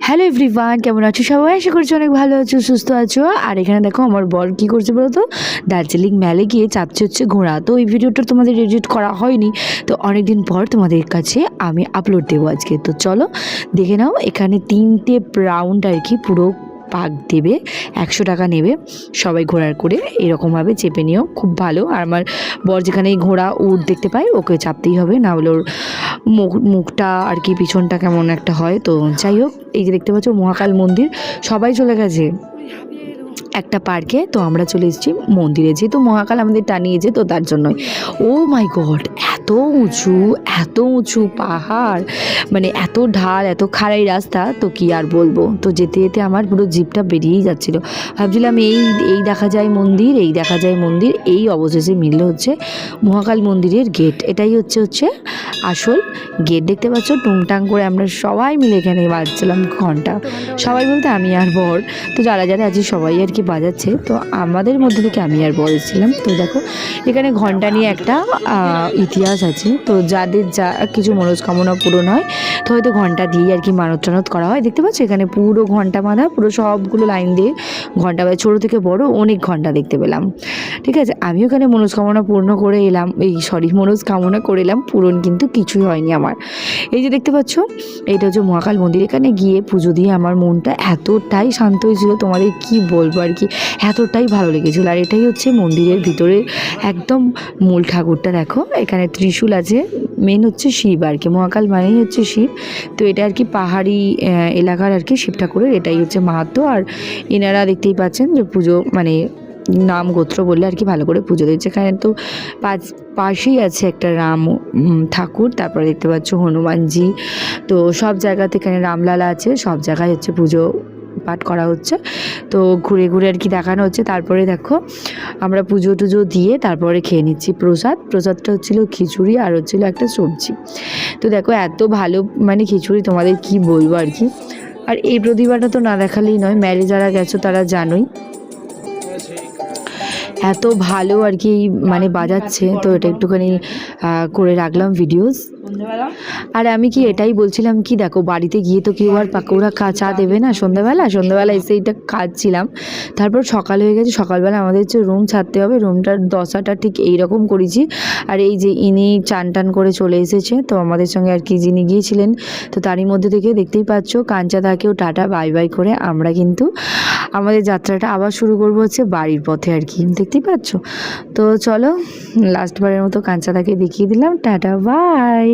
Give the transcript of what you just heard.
Hello everyone, কেমন আছো সবাই? আশা করছি অনেক ভালো আছো, সুস্থ আছো। আর এখানে দেখো আমার বর কি করছে বলো তো, দার্জিলিং মেলে গিয়ে চাপছে হচ্ছে ঘোড়া। তো এই ভিডিওটা তোমাদের এডিট করা হয়নি, তো অনেকদিন পর তোমাদের কাছে আমি আপলোড দেবো আজকে। তো চলো দেখে নাও। এখানে 3টে রাউন্ড আর কি পুরো পাক দেবে, 100 টাকা নেবে সবাই ঘোড়ার করে। এরকমভাবে চেপে নিও, খুব ভালো। আর আমার বর যেখানে ঘোড়া উঠ দেখতে পায় ওকে চাপতেই হবে, না হলে ওর মুখটা আর কি পিছনটা কেমন একটা হয়। তো যাই হোক, এই যে দেখতে পাচ্ছ মহাকাল মন্দির, সবাই চলে গেছে একটা পার্কে, তো আমরা চলে এসেছি মন্দিরে, যেহেতু মহাকাল আমাদের টানিয়েছে তো তার জন্যই। ও মাই গড, এত উঁচু, এত উঁচু পাহাড়, মানে এত ঢাল, এত খাড়াই রাস্তা, তো কি আর বলবো। তো যেতে যেতে আমার পুরো জিভটা বেরিয়েই যাচ্ছিলো। ভাবছিলাম এই এই দেখা যায় মন্দির, এই দেখা যায় মন্দির, এই অবশেষে মিলল হচ্ছে মহাকাল মন্দিরের গেট। এটাই হচ্ছে আসল গেট। দেখতে পাচ্ছ টুংটাং করে আমরা সবাই মিলে এখানে বাজছিলাম ঘন্টা, সবাই বলতে আমি আর বর। তো যারা যারা আছে সবাই আর কি বাজাচ্ছে, তো আমাদের মধ্যে থেকে আমি আর বর ছিলাম। তো দেখো এখানে ঘন্টা নিয়ে একটা ইতিহাস আছে। তো যাদের যা কিছু মনস্কামনা পূরণ হয়, তো হয়তো ঘন্টা দিয়ে আর কি মানত টানত করা হয়। দেখতে পাচ্ছ এখানে পুরো ঘন্টা বাঁধা, পুরো সবগুলো লাইন দিয়ে ঘন্টা বাঁধা, ছোটো থেকে বড় অনেক ঘন্টা দেখতে পেলাম। ঠিক আছে, আমি ওখানে মনস্কামনা পূর্ণ করে এলাম, মনস্কামনা করে এলাম, পূরণ কিন্তু কিছুই হয়নি আমার। এই যে দেখতে পাচ্ছ এইটা হচ্ছে মহাকাল মন্দির। এখানে গিয়ে পুজো দিয়ে আমার মনটা এতটাই শান্ত হয়েছিল, তোমাদের কি বলবো আর কি, এতটাই ভালো লেগেছিলো। আর এটাই হচ্ছে মন্দিরের ভিতরে একদম মূল ঠাকুরটা। দেখো এখানে ত্রিশূল আছে, মেন হচ্ছে শিব আর কি, মহাকাল মানেই হচ্ছে শিব। তো এটা আর কি পাহাড়ি এলাকার আর কি শিব ঠাকুরের, এটাই হচ্ছে মাহাত্ম্য। আর এনারা দেখতেই পাচ্ছেন যে পুজো মানে নাম গোত্র বললে আর কি ভালো করে পুজো দিচ্ছে। এখানে তো পাশেই আছে একটা রাম ঠাকুর, তারপরে দেখতে পাচ্ছ হনুমানজি। তো সব জায়গাতে এখানে রামলালা আছে, সব জায়গায় হচ্ছে পুজো পাঠ করা হচ্ছে। তো ঘুরে ঘুরে আর কি দেখানো হচ্ছে। তারপরে দেখো আমরা পুজো টুজো দিয়ে তারপরে খেয়ে নিচ্ছি প্রসাদটা হচ্ছিলো খিচুড়ি আর হচ্ছিলো একটা সবজি। তো দেখো এত ভালো মানে খিচুড়ি, তোমাদের কি বলবো আর কি। আর এই প্রতিভাটা তো না দেখালেই নয়, ম্যারেজ যারা গেছো তারা জানোই এত ভালো আর কি মানে বাজাচ্ছে। তো এটা একটুখানি করে রাখলাম ভিডিওস। আর আমি কি এটাই বলছিলাম কি, দেখো বাড়িতে গিয়ে তো কেউ আর পাকোড়া চা দেবে না, সন্ধ্যাবেলা এসে এইটা খাচ্ছিলাম। তারপর সকাল হয়ে গেছে, সকালবেলা আমাদের হচ্ছে রুম ছাড়তে হবে, রুমটার দশাটা ঠিক এইরকম করেছি। আর এই যে ইনি চান টান করে চলে এসেছে, তো আমাদের সঙ্গে আর কি যিনি গিয়েছিলেন, তো তারই মধ্যে থেকে দেখতেই পাচ্ছ কাঞ্চাদাকেও টাটা বাই বাই করে আমরা কিন্তু আমাদের যাত্রাটা আবার শুরু করবো হচ্ছে বাড়ির পথে আর কি, দেখতেই পাচ্ছ। তো চলো লাস্টবারের মতো কাঞ্চাদাকে দেখিয়ে দিলাম, টাটা বাই।